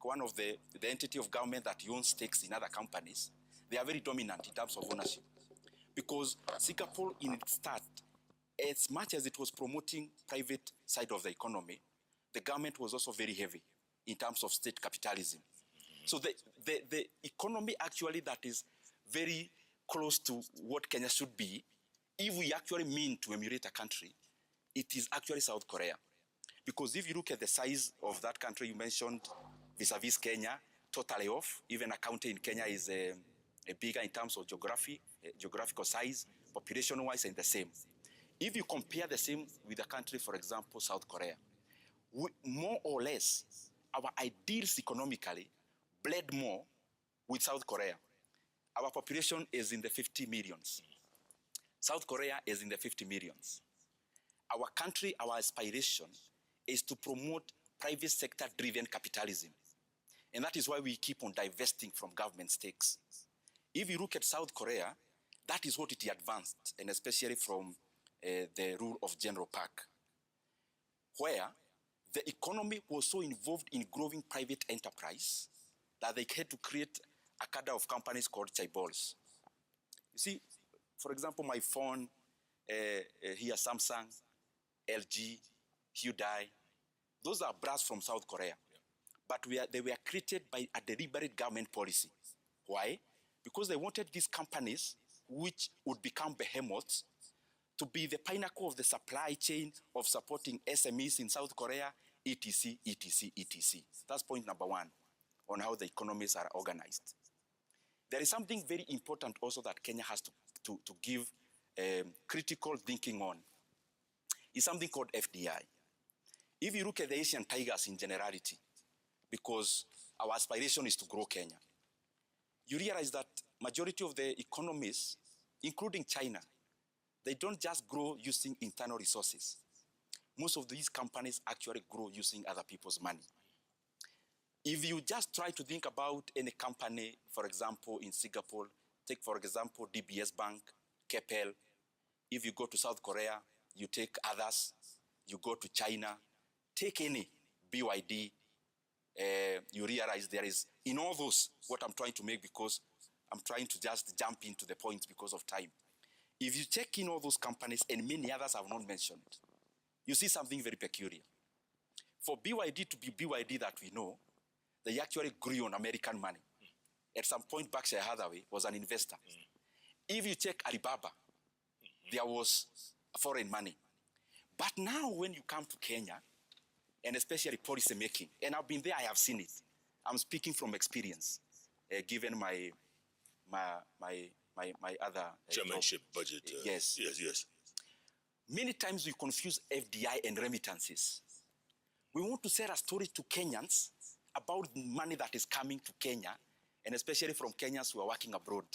like one of the entity of government that owns stakes in other companies, they are very dominant in terms of ownership. Because Singapore in its start, as much as it was promoting private side of the economy, the government was also very heavy in terms of state capitalism. So the economy actually that is very close to what Kenya should be, if we actually mean to emulate a country, it is actually South Korea. Because if you look at the size of that country you mentioned, vis-a-vis Kenya, totally off. Even a county in Kenya is bigger in terms of geographical size, population-wise, and the same. If you compare the same with a country, for example, South Korea, more or less, our ideals economically bled more with South Korea. Our population is in the 50 millions. South Korea is in the 50 millions. Our country, our aspiration is to promote private sector-driven capitalism. And that is why we keep on divesting from government stakes. If you look at South Korea, that is what it advanced, and especially from the rule of General Park, where the economy was so involved in growing private enterprise that they had to create a cadre of companies called chaebols. You see, for example, my phone, here Samsung, LG, Hyundai, those are brands from South Korea. But they were created by a deliberate government policy. Why? Because they wanted these companies, which would become behemoths, to be the pinnacle of the supply chain of supporting SMEs in South Korea, etc., etc., etc. That's point number one on how the economies are organized. There is something very important also that Kenya has to give critical thinking on. It's something called FDI. If you look at the Asian tigers in generality, because our aspiration is to grow Kenya, you realize that majority of the economies, including China, they don't just grow using internal resources. Most of these companies actually grow using other people's money. If you just try to think about any company, for example, in Singapore, take for example DBS Bank, Keppel. If you go to South Korea, you take others. You go to China, take any BYD, you realize there is, in all those, what I'm trying to make, because I'm trying to just jump into the point because of time. If you check in all those companies, and many others I've not mentioned, you see something very peculiar. For BYD to be BYD that we know, they actually grew on American money. At some point, Berkshire Hathaway was an investor. If you check Alibaba, there was foreign money. But now when you come to Kenya, and especially policy making, and I've been there, I have seen it. I'm speaking from experience, given my other chairmanship budget. Yes. Yes. Many times we confuse FDI and remittances. We want to sell a story to Kenyans about money that is coming to Kenya, and especially from Kenyans who are working abroad.